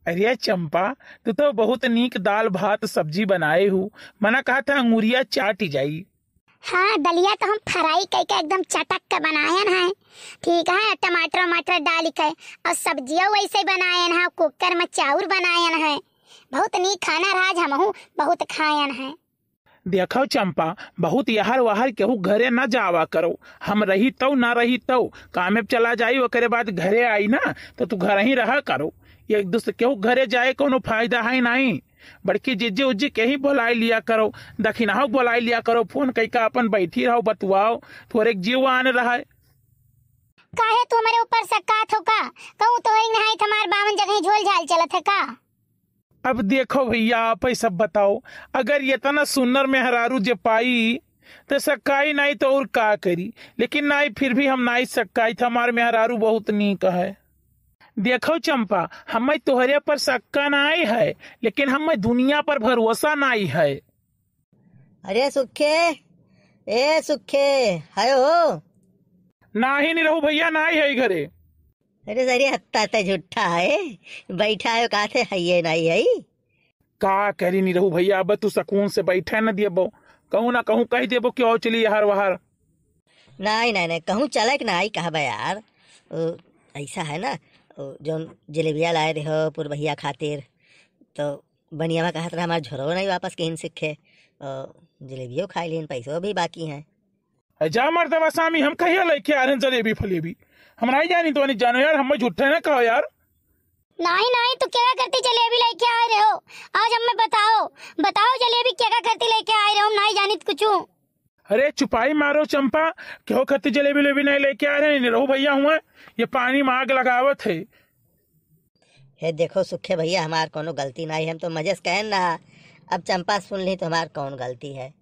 अरे चंपा, तू तो बहुत नीक दाल भात सब्जी बनाए हूँ। मना कहा था अंगूरिया चाट ही जाई। हाँ, दलिया तो हम फ्राई करके एकदम चटक के बनायन है। ठीक है, टमाटर वमाटर डाल के और सब्जियां वैसे बनायन है, कुकर में चाउर बनायन है। बहुत नीक खाना राज, हमहू बहुत खायन है। देखो चंपा, बहुत यहार वहार केहू घरे न जावा करो। हम रही तो ना रही तो कामे चला जाई, ओकरे बाद घरे आई ना तो तू घर ही रहा करो। एक दूसरे केहू घरे जाए कोनो फायदा है नहीं। बड़की जिज्जी उज्जी के ही बुलाई लिया करो, दखिनाहो बुलाई लिया करो, फोन कई का अपन बैठी रहो, बतवाओ थोड़े जीव आने रहा। काहे तू हमारे ऊपर शक्कात हो का? कहूँ तो ही नहीं, हमार बावन जगह झोल झाल चलत है का? अब देखो भैया, आप ही सब बताओ, अगर ये तना सुनर में हरारू जे पाई तो सक्काई नहीं तो और का करी। लेकिन नहीं, फिर भी हम नहीं सक्काई था, हमारे में हरारू बहुत नीक है। देखो चंपा, हमें तोहरे पर सक्का नहीं है, लेकिन हमें दुनिया पर भरोसा नहीं है। अरे सुखे, ए सुखे, है हो? नहीं नहीं रहू भैया, नहीं है घरे। अरे सरी हत्ता ते झूठा है, बैठा है कहा थे है ये नहीं है। का करी नहीं रहू भैया, अब तू सुकून से बैठे न दियबो, कहूँ ना कहूँ कह देबो क्यों चली हर वहार। नहीं नहीं नहीं, कहूँ चलक नहीं कहबा यार। ऐसा है ना, जो जलेबिया लाए रहे हो पूर भैया खातिर, तो बनियावा कहा था हमारे झोरो नहीं वापस कहीं सीखे, जलेबियो खाई लीन, पैसों भी बाकी हैं। जा मर्दवा सामी, हम कहिया लेके आ रहे हैं जलेबी फलेबी? हम नहीं जानी तो नहीं जानो यार, हमें झूठे ना कहो यार। नहीं नहीं, तो क्या करती जलेबी लेके आ रहे हो? आज हमें बताओ बताओ, जलेबी क्या करती लेके आ रहे हो? हम नहीं जानी कुछ। अरे चुपाई मारो चंपा, क्यों खत्ती जलेबी लेबी नहीं लेके आ रहे हैं? रहू भैया हुआ ये पानी में आग लगावत है। हे देखो सुखे भैया, हमार कोनो गलती नहीं, हम तो मजे से कहन ना। अब चंपा सुन ली तो हमार कौन गलती है?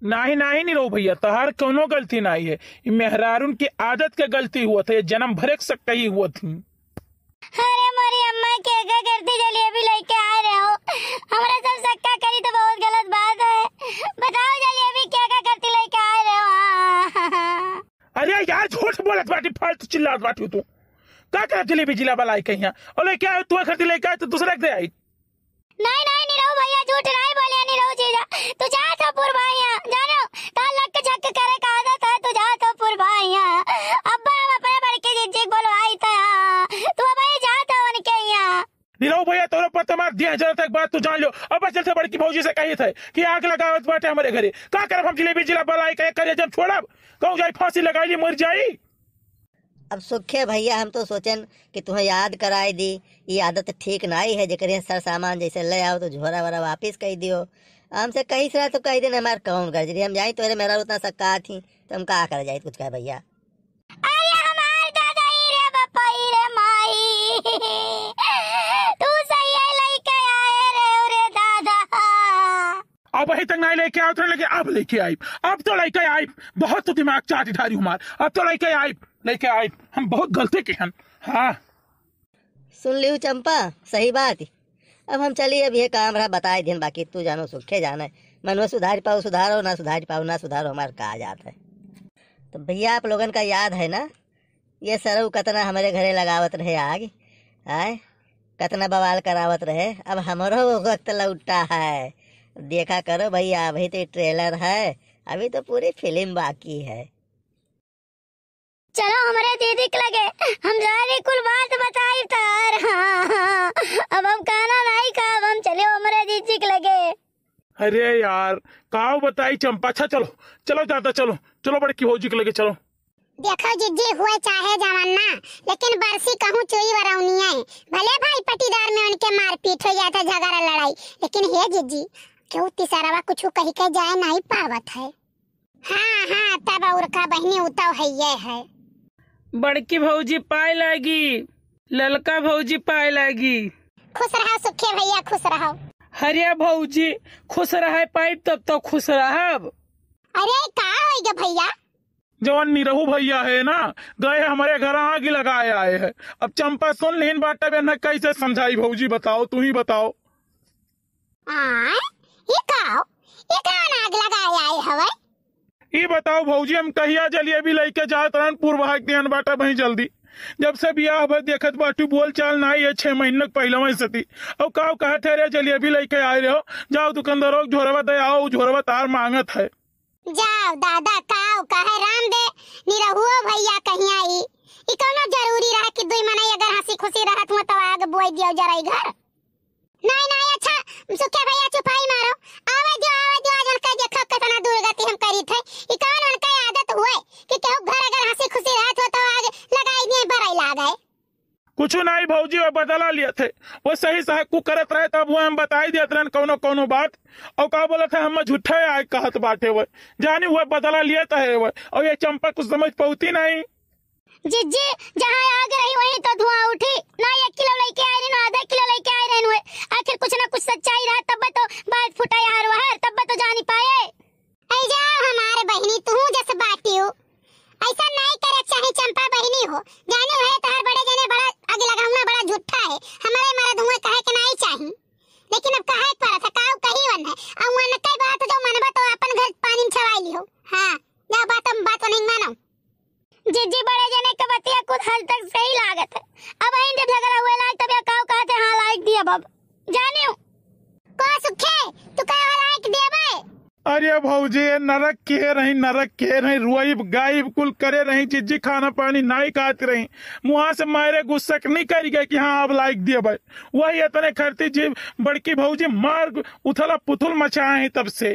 नहीं नहीं नहीं रहू भैया, तहार कोनो गलती नहीं है, ये मेहरारून की आदत के गलती हुआ था, ये जन्म भरे सकता ही हुआ थी। अरे मोरी अम्मा, क्या करती जलेबी लेके आ रहे हो? हमारा सब सक्का करी तो बहुत गलत बात है। बताओ जलेबी क्या करती लेके आ रहे हो? अरे यार झूठ बोलत बाटी, फालतू चिल्लात बाटी तू। का कर जलेबी जिला बलाई कहीं और लेके आए तू, खरीद लेके आए तो दूसरा दे आई। नहीं नहीं निरहु भैया, झूठ नहीं बोले। निरहु जीजा, तू जा तो पुरवाइया, जानो काल लग के झक करे का आदत है, तू जा तो पुरवाइया। अब्बा हम अपने बड़के जिज्जी बोलवाई था, तू अब जा तो उनके यहाँ। निरहु भैया, तोरे पर तुम्हार 10,000 तक बात तू जान लो। अब चल से बड़की भौजी से कही थे कि आग लगावत बाटे हमारे घरे, का करब हम जलेबी जिला बलाई करे जब छोड़ब, कहूँ जाई फांसी लगाई ली मर जाई। अब सुखे भैया, हम तो सोचन कि तुम्हें याद कराई दी, ये आदत ठीक नहीं है। जकर सर सामान जैसे ले आओ तो झोरा वोरा वापिस कह दियो। हमसे कहीं सरा तो कह देना, हमारे कौन कर जी हम जाए तो मेरा उतना सक्का थी तो हम का कर जाए कुछ कहे भैया। अरे हमार दादा ही रे बापा ही रे माई, तू सही है लेके आए रे रे दादा। अब वही तक नहीं लेके आओ तो लेके अब लेके आई, अब तो लेके आई। बहुत तो दिमाग चाटी ठारी हमार, अब तो लेके आई। हम बहुत गलती के हैं। हाँ सुन लियो चंपा, सही बात। अब हम चलिए, अब ये काम रहा बताए दिन, बाकी तू जानो सुखे जाना है। मनवा सुधार पाओ सुधारो, ना सुधार पाओ ना सुधारो, हमारे कहा जाता है। तो भैया आप लोगन का याद है ना, ये सरऊ कतना हमारे घरे लगावत रहे आग, आए कतना बवाल करावत रहे। अब हमारो वक्त लौटा है, देखा करो भैया। अभी तो ट्रेलर है, अभी तो पूरी फिल्म बाकी है। चलो हमारे दीदी के लगे, हम सारी कुल बात बताई तार। अब हम खाना नहीं खा, अब हम चले हमारे दीदी के लगे। अरे यार काओ बताई चंपा। अच्छा चलो चलो दादा, चलो चलो बड़की भौजी के लगे चलो। देखो जिज्जी, हुए चाहे जवाना, लेकिन बरसी कहूँ चोरी वराउनी है। भले भाई पटीदार में उनके मारपीट हो जाता, झगड़ा लड़ाई, लेकिन हे जिज्जी क्यों तिसारवा कुछ कही के जाए नहीं पावत है। हाँ हाँ, तब और का बहनी उताव है ये है। बड़की भौजी पाए लागी, ललका भौजी पाए लागी। खुश रहो सुखे भैया, खुश रहो। हरिया भौजी खुश रहे पाइप तब तो खुश रहब। अरे का होएगा भैया? जवान निरहु भैया है ना, गए हमारे घर आग लगाए आए हैं। अब चंपा सुन लेन बाटा बहन कैसे समझाई भौजी, बताओ तू ही बताओ। ये कौन आग लगाए आए हवे? ये बताओ भौजी, हम कहिया जलेबी लेके जात रहन पूर्वा के बाटा वही जल्दी जब से बियाह भर देखत बाटू बोल चाल ना ये 6 महीने पहले वही सती और काव कहा ठहरे चलिए अभी लेके आए रहो जाओ दुकानदारों झोरवा दे आओ झोरवा तार मांगत है। जाओ दादा काव कहे राम दे निरहुओ भैया कहीं आई ई कोनो जरूरी रहा कि दुई मने अगर हंसी खुशी रहत हुआ तो आगे बोई दियो जराई घर नहीं नहीं अच्छा सुखे भैया चुपाई मारो आवे जो आजन का देखो कितना दुर्गति हम करी थे ई कौन उनका आदत हुए कि केहू घर अगर हंसी खुशी रहत हो तो आगे लगाई दिए भराई ला गए कुछ नहीं भौजी वो बदला लिए थे वो सही सही कु करत रहे तब वो हम बताई देत रहन कोनो कोनो बात और का बोला था हम झूठे आए कहत बाटे वो जानी वो बदला लिए है वो और ये चंपा कुछ समझ पौती नहीं जिज्जी जहाँ आग रही वहीं तो धुआं उठी ना 1 किलो लेके आए रहे ना आधा किलो लेके आए रहे हुए आखिर कुछ ना कुछ सच्चाई रहा तब तो बात फुटा यार वहां तब तो जानी पाए ऐ जाओ हमारे बहनी तू जैसे बाटी हो ऐसा नहीं करे चाहे चंपा बहनी हो जाने है तार बड़े जने बड़ा आगे लगाऊंगा बड़ा झूठा है हमारे मर्द हुए कहे के नहीं चाहिए लेकिन अब कहे पर था काऊ कही वन है अब मन कई बात जो मनबा तो अपन घर पानी में छवाई लियो हां जा बात नहीं मानो जिज्जी बड़े जने के बतिया कुछ हद तक सही लागत है अब इन जब झगड़ा हुए लायक तब या काऊ कहते हां लायक दिया बब जानियो को सुखे तू का लायक देबे अरे भौजी नरक के रही रुई गायब कुल करे रही जिज्जी खाना पानी नहीं खाती रही मुँह से मारे गुस्सा नहीं करी गए कि हाँ अब लायक दिए भाई वही इतने करती जी बड़की भौजी मार उथला पुथुल मचाए तब से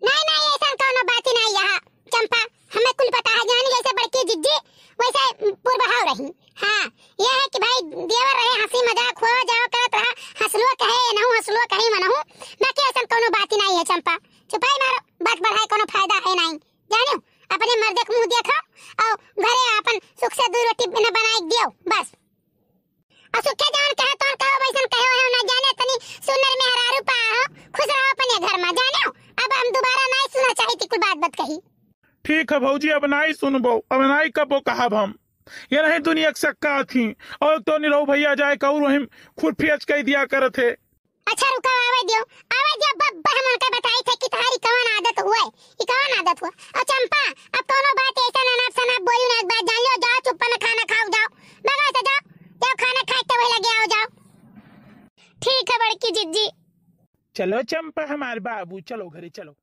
नहीं ऐसा कोनो बात ही नहीं यहाँ चंपा हमें कुल पता है जानी जैसे बड़की जिज्जी वैसे पूर्वहाव रही हाँ यह है कि भाई देवर रहे हंसी मजाक हो जाओ करत रहा हंसलो कहे ना हंसलो कहे मनहु बाकी ऐसा कोनो बात ही नहीं है चंपा चुपाई मारो बात बढ़ाए कोनो फायदा है नहीं जानियो अपने मर्द के मुंह देखो और घरे अपन सुख से 2 रोटी बिना बनाई दियो बस और सुखे जान कहे तो कहो वैसन कहो है ना जाने तनी सुनर में हरारू पा हो खुश रहो अपने घर में जानियो अब हम दोबारा नहीं सुनना चाहती कोई बात कही ठीक है भौजी अब नहीं सुनबो अब नहीं कबो कहब हम ये नहीं दुनिया के सक्का थी और तो निरहु भैया जाए कहू रही खुद फेच कह दिया करे थे अच्छा रुका आवे दियो बब्बा हम उनका बताई थे कि तुम्हारी कौन आदत हुआ ये कौन आदत हुआ और चंपा अब कोनो बात ऐसा ना सना बोलू ना एक बात जान लो जाओ चुप में खाना खाओ जाओ भगा से जाओ खाना खाते हुए लगे आओ जाओ ठीक है बड़की जिज्जी चलो चंपा हमारे बाबू चलो घरे चलो